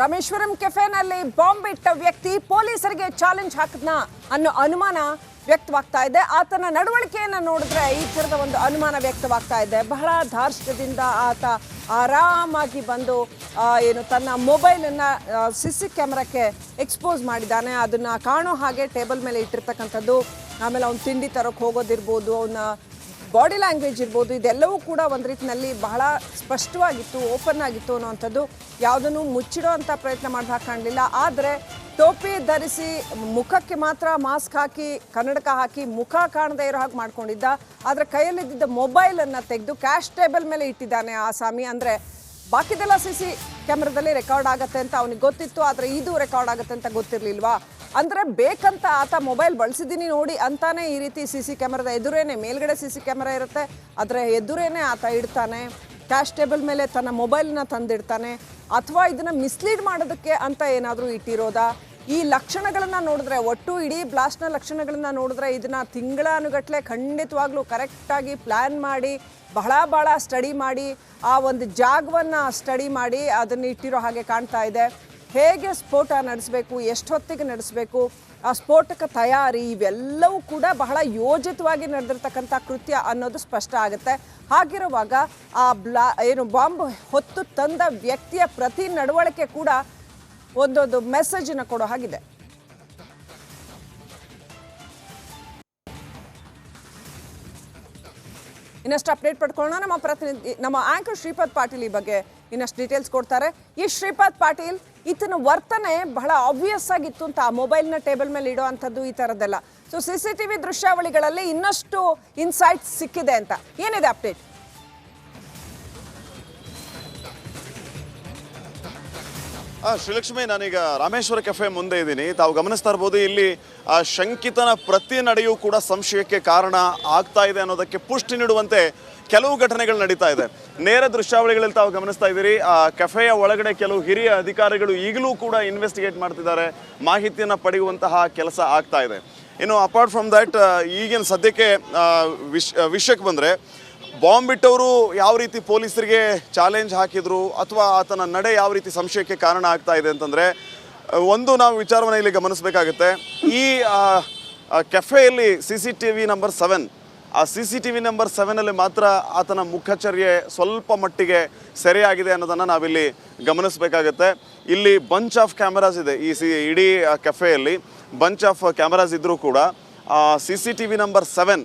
Rameswaram ಕೆಫೆನಲ್ಲಿ bomb ಇಟ್ಟ ವ್ಯಕ್ತಿ ಪೊಲೀಸರಿಗೆ ಚಾಲೆಂಜ್ ಹಾಕಿದ್ನಾ ಅನ್ನೋ ಅನುಮಾನ ವ್ಯಕ್ತವಾಗ್ತಾ ಇದೆ. ಆತನ ನಡವಳಿಕೆಯನ್ನು ನೋಡಿದ್ರೆ ಈ ಥರದ ಒಂದು ಅನುಮಾನ ವ್ಯಕ್ತವಾಗ್ತಾ ಇದೆ. ಬಹಳ ಧಾರ್ಷ್ಟ್ಯದಿಂದ ಆತ ಆರಾಮಾಗಿ ಬಂದು ಏನು ತನ್ನ ಮೊಬೈಲನ್ನು CC ಕ್ಯಾಮ್ರಾಕ್ಕೆ ಎಕ್ಸ್ಪೋಸ್ ಮಾಡಿದ್ದಾನೆ. ಅದನ್ನು ಕಾಣೋ ಹಾಗೆ ಟೇಬಲ್ ಮೇಲೆ ಇಟ್ಟಿರ್ತಕ್ಕಂಥದ್ದು. ಆಮೇಲೆ ಅವ್ನು ತಿಂಡಿ ತರೋಕ್ಕೆ ಹೋಗೋದಿರ್ಬೋದು, ಅವನ ಬಾಡಿ ಲ್ಯಾಂಗ್ವೇಜ್ ಇರ್ಬೋದು, ಇದೆಲ್ಲವೂ ಕೂಡ ಒಂದು ರೀತಿಯಲ್ಲಿ ಬಹಳ ಸ್ಪಷ್ಟವಾಗಿತ್ತು, ಓಪನ್ ಆಗಿತ್ತು ಅನ್ನೋವಂಥದ್ದು. ಯಾವುದನ್ನು ಮುಚ್ಚಿಡೋ ಅಂಥ ಪ್ರಯತ್ನ ಮಾಡಿದ ಕಾಣಲಿಲ್ಲ. ಆದರೆ ಟೋಪಿ ಧರಿಸಿ ಮುಖಕ್ಕೆ ಮಾತ್ರ ಮಾಸ್ಕ್ ಹಾಕಿ ಕನ್ನಡಕ ಹಾಕಿ ಮುಖ ಕಾಣದೇ ಇರೋ ಹಾಗೆ ಮಾಡ್ಕೊಂಡಿದ್ದ. ಆದರೆ ಕೈಯಲ್ಲಿದ್ದ ಮೊಬೈಲನ್ನು ತೆಗೆದು ಕ್ಯಾಶ್ ಟೇಬಲ್ ಮೇಲೆ ಇಟ್ಟಿದ್ದಾನೆ ಆಸಾಮಿ. ಅಂದರೆ ಬಾಕಿದೆಲ್ಲ CC ಕ್ಯಾಮ್ರಾದಲ್ಲಿ ರೆಕಾರ್ಡ್ ಆಗುತ್ತೆ ಅಂತ ಅವನಿಗೆ ಗೊತ್ತಿತ್ತು, ಆದರೆ ಇದು ರೆಕಾರ್ಡ್ ಆಗುತ್ತೆ ಅಂತ ಗೊತ್ತಿರಲಿಲ್ವಾ? ಅಂದರೆ ಬೇಕಂತ ಆತ ಮೊಬೈಲ್ ಬಳಸಿದ್ದೀನಿ ನೋಡಿ ಅಂತಾನೆ ಈ ರೀತಿ CC ಕ್ಯಾಮ್ರಾದ ಎದುರೇನೆ, ಮೇಲ್ಗಡೆ CC ಕ್ಯಾಮ್ರಾ ಇರುತ್ತೆ, ಅದರ ಎದುರೇನೆ ಆತ ಇಡ್ತಾನೆ, ಕ್ಯಾಶ್ ಟೇಬಲ್ ಮೇಲೆ ತನ್ನ ಮೊಬೈಲ್ನ ತಂದಿಡ್ತಾನೆ. ಅಥವಾ ಇದನ್ನು ಮಿಸ್ಲೀಡ್ ಮಾಡೋದಕ್ಕೆ ಅಂತ ಏನಾದರೂ ಇಟ್ಟಿರೋದಾ? ಈ ಲಕ್ಷಣಗಳನ್ನು ನೋಡಿದ್ರೆ, ಒಟ್ಟು ಇಡೀ ಬ್ಲಾಸ್ಟ್ನ ಲಕ್ಷಣಗಳನ್ನು ನೋಡಿದ್ರೆ ಇದನ್ನು ತಿಂಗಳಾನುಗಟ್ಟಲೆ ಖಂಡಿತವಾಗ್ಲೂ ಕರೆಕ್ಟಾಗಿ ಪ್ಲ್ಯಾನ್ ಮಾಡಿ ಬಹಳ ಸ್ಟಡಿ ಮಾಡಿ ಆ ಒಂದು ಜಾಗವನ್ನು ಸ್ಟಡಿ ಮಾಡಿ ಅದನ್ನು ಇಟ್ಟಿರೋ ಹಾಗೆ ಕಾಣ್ತಾ ಇದೆ. ಹೇಗೆ ಸ್ಫೋಟ ನಡೆಸಬೇಕು, ಎಷ್ಟೊತ್ತಿಗೆ ನಡೆಸಬೇಕು, ಆ ಸ್ಫೋಟಕ ತಯಾರಿ, ಇವೆಲ್ಲವೂ ಕೂಡ ಬಹಳ ಯೋಜಿತವಾಗಿ ನಡೆದಿರ್ತಕ್ಕಂಥ ಕೃತ್ಯ ಅನ್ನೋದು ಸ್ಪಷ್ಟ ಆಗುತ್ತೆ. ಹಾಗಿರುವಾಗ ಆ ಏನು ಬಾಂಬ್ ಹೊತ್ತು ತಂದ ವ್ಯಕ್ತಿಯ ಪ್ರತಿ ನಡವಳಿಕೆ ಕೂಡ ಒಂದೊಂದು ಮೆಸೇಜನ್ನು ಕೊಡೋ ಹಾಗಿದೆ. ಇನ್ನಷ್ಟು ಅಪ್ಡೇಟ್ ಪಡ್ಕೊಳ್ಳೋಣ. ನಮ್ಮ ಪ್ರತಿನಿಧಿ, ನಮ್ಮ ಆಂಕರ್ ಶ್ರೀಪಾದ್ ಪಾಟೀಲ್ ಈ ಬಗ್ಗೆ ಇನ್ನಷ್ಟು ಡೀಟೇಲ್ಸ್ ಕೊಡ್ತಾರೆ. ಈ ಶ್ರೀಪಾದ್ ಪಾಟೀಲ್, ಈತನ ವರ್ತನೆ ಬಹಳ ಆಬ್ವಿಯಸ್ ಆಗಿತ್ತು ಅಂತ, ಆ ಮೊಬೈಲ್ನ ಟೇಬಲ್ ಮೇಲೆ ಇಡೋ ಅಂಥದ್ದು ಈ ಥರದ್ದೆಲ್ಲ. ಸೊ CCTV ದೃಶ್ಯಾವಳಿಗಳಲ್ಲಿ ಇನ್ನಷ್ಟು ಇನ್ಸೈಟ್ಸ್ ಸಿಕ್ಕಿದೆ ಅಂತ, ಏನಿದೆ ಅಪ್ಡೇಟ್? ಶ್ರೀಲಕ್ಷ್ಮಿ, ನಾನೀಗ ರಾಮೇಶ್ವರ ಕೆಫೆ ಮುಂದೆ ಇದ್ದೀನಿ. ತಾವು ಗಮನಿಸ್ತಾ ಇರ್ಬೋದು, ಇಲ್ಲಿ ಆ ಶಂಕಿತನ ಪ್ರತಿ ನಡೆಯೂ ಕೂಡ ಸಂಶಯಕ್ಕೆ ಕಾರಣ ಆಗ್ತಾ ಇದೆ ಅನ್ನೋದಕ್ಕೆ ಪುಷ್ಟಿ ನೀಡುವಂತೆ ಕೆಲವು ಘಟನೆಗಳು ನಡೀತಾ ಇದೆ. ನೇರ ದೃಶ್ಯಾವಳಿಗಳಲ್ಲಿ ತಾವು ಗಮನಿಸ್ತಾ ಇದ್ದೀರಿ, ಆ ಕೆಫೆಯ ಒಳಗಡೆ ಕೆಲವು ಹಿರಿಯ ಅಧಿಕಾರಿಗಳು ಈಗಲೂ ಕೂಡ ಇನ್ವೆಸ್ಟಿಗೇಟ್ ಮಾಡ್ತಿದ್ದಾರೆ, ಮಾಹಿತಿಯನ್ನು ಪಡೆಯುವಂತಹ ಕೆಲಸ ಆಗ್ತಾ ಇದೆ. ಇನ್ನು ಅಪಾರ್ಟ್ ಫ್ರಮ್ ದ್ಯಾಟ್, ಈಗಿನ ಸದ್ಯಕ್ಕೆ ವಿಷಯಕ್ಕೆ ಬಂದರೆ, ಬಾಂಬ್ ಇಟ್ಟವರು ಯಾವ ರೀತಿ ಪೊಲೀಸರಿಗೆ ಚಾಲೆಂಜ್ ಹಾಕಿದ್ರು ಅಥವಾ ಆತನ ನಡೆ ಯಾವ ರೀತಿ ಸಂಶಯಕ್ಕೆ ಕಾರಣ ಆಗ್ತಾ ಇದೆ ಅಂತಂದರೆ, ಒಂದು ನಾವು ವಿಚಾರವನ್ನು ಇಲ್ಲಿ ಗಮನಿಸಬೇಕಾಗುತ್ತೆ. ಈ ಕೆಫೆಯಲ್ಲಿ CCTV ನಂಬರ್ 7, ಆ CCTV ನಂಬರ್ 7ಅಲ್ಲಿ ಮಾತ್ರ ಆತನ ಮುಖಚರ್ಯೆ ಸ್ವಲ್ಪ ಮಟ್ಟಿಗೆ ಸೆರೆಯಾಗಿದೆ ಅನ್ನೋದನ್ನು ನಾವಿಲ್ಲಿ ಗಮನಿಸಬೇಕಾಗತ್ತೆ. ಇಲ್ಲಿ ಬಂಚ್ ಆಫ್ ಕ್ಯಾಮರಾಸ್ ಇದೆ, ಇಡೀ ಕೆಫೆಯಲ್ಲಿ ಬಂಚ್ ಆಫ್ ಕ್ಯಾಮರಾಸ್ ಇದ್ದರೂ ಕೂಡ CCTV ನಂಬರ್ 7,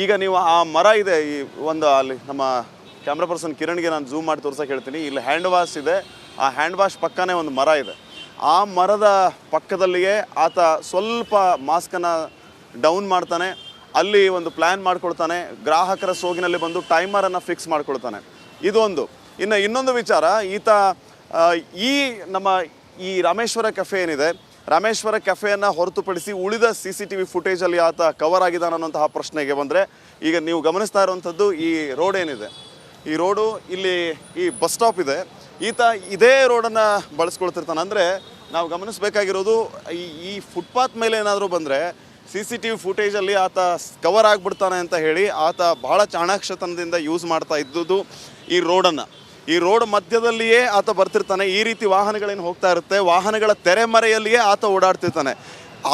ಈಗ ನೀವು ಆ ಮರ ಇದೆ, ಈ ಒಂದು ಅಲ್ಲಿ ನಮ್ಮ ಕ್ಯಾಮ್ರಾ ಪರ್ಸನ್ ಕಿರಣ್ಗೆ ನಾನು ಝೂಮ್ ಮಾಡಿ ತೋರ್ಸೋಕೆ ಹೇಳ್ತೀನಿ. ಇಲ್ಲಿ ಹ್ಯಾಂಡ್ ವಾಶ್ ಇದೆ, ಆ ಹ್ಯಾಂಡ್ ವಾಶ್ ಪಕ್ಕನೇ ಒಂದು ಮರ ಇದೆ. ಆ ಮರದ ಪಕ್ಕದಲ್ಲಿಯೇ ಆತ ಸ್ವಲ್ಪ ಮಾಸ್ಕನ್ನು ಡೌನ್ ಮಾಡ್ತಾನೆ, ಅಲ್ಲಿ ಒಂದು ಪ್ಲ್ಯಾನ್ ಮಾಡ್ಕೊಳ್ತಾನೆ, ಗ್ರಾಹಕರ ಸೋಗಿನಲ್ಲಿ ಬಂದು ಟೈಮರನ್ನು ಫಿಕ್ಸ್ ಮಾಡ್ಕೊಳ್ತಾನೆ. ಇದೊಂದು. ಇನ್ನೊಂದು ವಿಚಾರ, ಈತ ಈ ರಾಮೇಶ್ವರ ಕೆಫೆ ಏನಿದೆ, ರಾಮೇಶ್ವರ ಕೆಫೆಯನ್ನು ಹೊರತುಪಡಿಸಿ ಉಳಿದ CCTV ಫುಟೇಜಲ್ಲಿ ಆತ ಕವರ್ ಆಗಿದ್ದಾನೆ ಅನ್ನೋಂತಹ ಪ್ರಶ್ನೆಗೆ ಬಂದರೆ, ಈಗ ನೀವು ಗಮನಿಸ್ತಾ ಇರುವಂಥದ್ದು ಈ ರೋಡ್ ಏನಿದೆ, ಈ ರೋಡು, ಇಲ್ಲಿ ಈ ಬಸ್ ಸ್ಟಾಪ್ ಇದೆ, ಈತ ಇದೇ ರೋಡನ್ನು ಬಳಸ್ಕೊಳ್ತಿರ್ತಾನೆ. ಅಂದರೆ ನಾವು ಗಮನಿಸಬೇಕಾಗಿರೋದು, ಈ ಫುಟ್ಪಾತ್ ಮೇಲೆ ಏನಾದರೂ ಬಂದರೆ CCTV ಫುಟೇಜಲ್ಲಿ ಆತ ಕವರ್ ಆಗಿಬಿಡ್ತಾನೆ ಅಂತ ಹೇಳಿ ಆತ ಬಹಳ ಚಾಣಾಕ್ಷತನದಿಂದ ಯೂಸ್ ಮಾಡ್ತಾ ಇದ್ದುದು ಈ ರೋಡನ್ನು. ಈ ರೋಡ್ ಮಧ್ಯದಲ್ಲಿಯೇ ಆತ ಬರ್ತಿರ್ತಾನೆ, ಈ ರೀತಿ ವಾಹನಗಳೇನು ಹೋಗ್ತಾ ಇರುತ್ತೆ, ವಾಹನಗಳ ತೆರೆಮರೆಯಲ್ಲಿಯೇ ಆತ ಓಡಾಡ್ತಿರ್ತಾನೆ.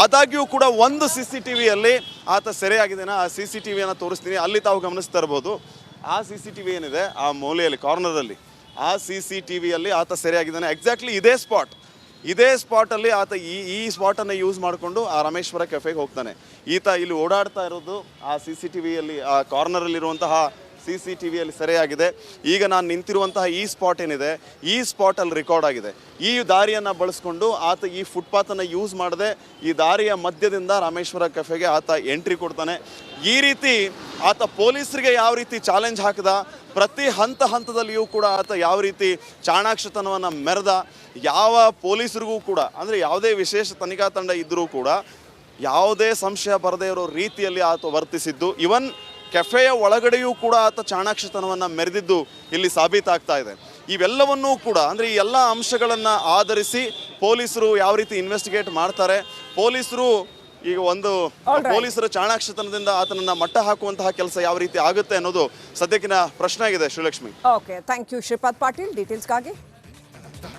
ಆದಾಗ್ಯೂ ಕೂಡ ಒಂದು CCTVಯಲ್ಲಿ ಆತ ಸೆರೆಯಾಗಿದ್ದಾನೆ. ಆ CCTVಯನ್ನು ತೋರಿಸ್ತೀನಿ, ಅಲ್ಲಿ ತಾವು ಗಮನಿಸ್ತಾ ಇರ್ಬೋದು. ಆ CCTV ಏನಿದೆ ಆ ಮೂಲೆಯಲ್ಲಿ ಕಾರ್ನರಲ್ಲಿ, ಆ CCTVಯಲ್ಲಿ ಆತ ಸೆರೆಯಾಗಿದ್ದಾನೆ. ಎಕ್ಸಾಕ್ಟ್ಲಿ ಇದೇ ಸ್ಪಾಟಲ್ಲಿ ಆತ ಈ ಸ್ಪಾಟನ್ನು ಯೂಸ್ ಮಾಡಿಕೊಂಡು ಆ ರಾಮೇಶ್ವರ ಕೆಫೆಗೆ ಹೋಗ್ತಾನೆ. ಈತ ಇಲ್ಲಿ ಓಡಾಡ್ತಾ ಇರೋದು ಆ CCTVಯಲ್ಲಿ, ಆ ಕಾರ್ನರಲ್ಲಿರುವಂತಹ CCTVಯಲ್ಲಿ ಸೆರೆಯಾಗಿದೆ. ಈಗ ನಾನು ನಿಂತಿರುವಂತಹ ಈ ಸ್ಪಾಟ್ ಏನಿದೆ, ಈ ಸ್ಪಾಟಲ್ಲಿ ರೆಕಾರ್ಡ್ ಆಗಿದೆ. ಈ ದಾರಿಯನ್ನು ಬಳಸ್ಕೊಂಡು ಆತ ಈ ಫುಟ್ಪಾತನ್ನು ಯೂಸ್ ಮಾಡದೆ ಈ ದಾರಿಯ ಮಧ್ಯದಿಂದ ರಾಮೇಶ್ವರ ಕೆಫೆಗೆ ಆತ ಎಂಟ್ರಿ ಕೊಡ್ತಾನೆ. ಈ ರೀತಿ ಆತ ಪೊಲೀಸರಿಗೆ ಯಾವ ರೀತಿ ಚಾಲೆಂಜ್ ಹಾಕಿದ, ಪ್ರತಿ ಹಂತದಲ್ಲಿಯೂ ಕೂಡ ಆತ ಯಾವ ರೀತಿ ಚಾಣಾಕ್ಷತನವನ್ನು ಮೆರೆದ, ಯಾವ ಪೊಲೀಸರಿಗೂ ಕೂಡ, ಅಂದರೆ ಯಾವುದೇ ವಿಶೇಷ ತನಿಖಾ ತಂಡ ಇದ್ದರೂ ಕೂಡ ಯಾವುದೇ ಸಂಶಯ ಬರದೇ ಇರೋ ರೀತಿಯಲ್ಲಿ ಆತ ವರ್ತಿಸಿದ್ದು, ಇವನ್ ಕೆಫೆಯ ಒಳಗಡೆಯೂ ಕೂಡ ಆತ ಚಾಣಾಕ್ಷತನವನ್ನು ಮೆರೆದಿದ್ದು ಇಲ್ಲಿ ಸಾಬೀತಾಗ್ತಾ ಇದೆ. ಇವೆಲ್ಲವನ್ನೂ ಕೂಡ, ಅಂದರೆ ಈ ಎಲ್ಲ ಅಂಶಗಳನ್ನು ಆಧರಿಸಿ ಪೊಲೀಸರು ಯಾವ ರೀತಿ ಇನ್ವೆಸ್ಟಿಗೇಟ್ ಮಾಡ್ತಾರೆ, ಪೊಲೀಸರು ಈಗ ಒಂದು ಪೊಲೀಸರ ಚಾಣಾಕ್ಷತನದಿಂದ ಆತನನ್ನ ಮಟ್ಟ ಹಾಕುವಂತಹ ಕೆಲಸ ಯಾವ ರೀತಿ ಆಗುತ್ತೆ ಅನ್ನೋದು ಸದ್ಯಕ್ಕಿನ ಪ್ರಶ್ನೆ ಆಗಿದೆ Srilakshmi. Okay, thank you Shripad Patil ಡೀಟೇಲ್ಸ್ಗಾಗಿ.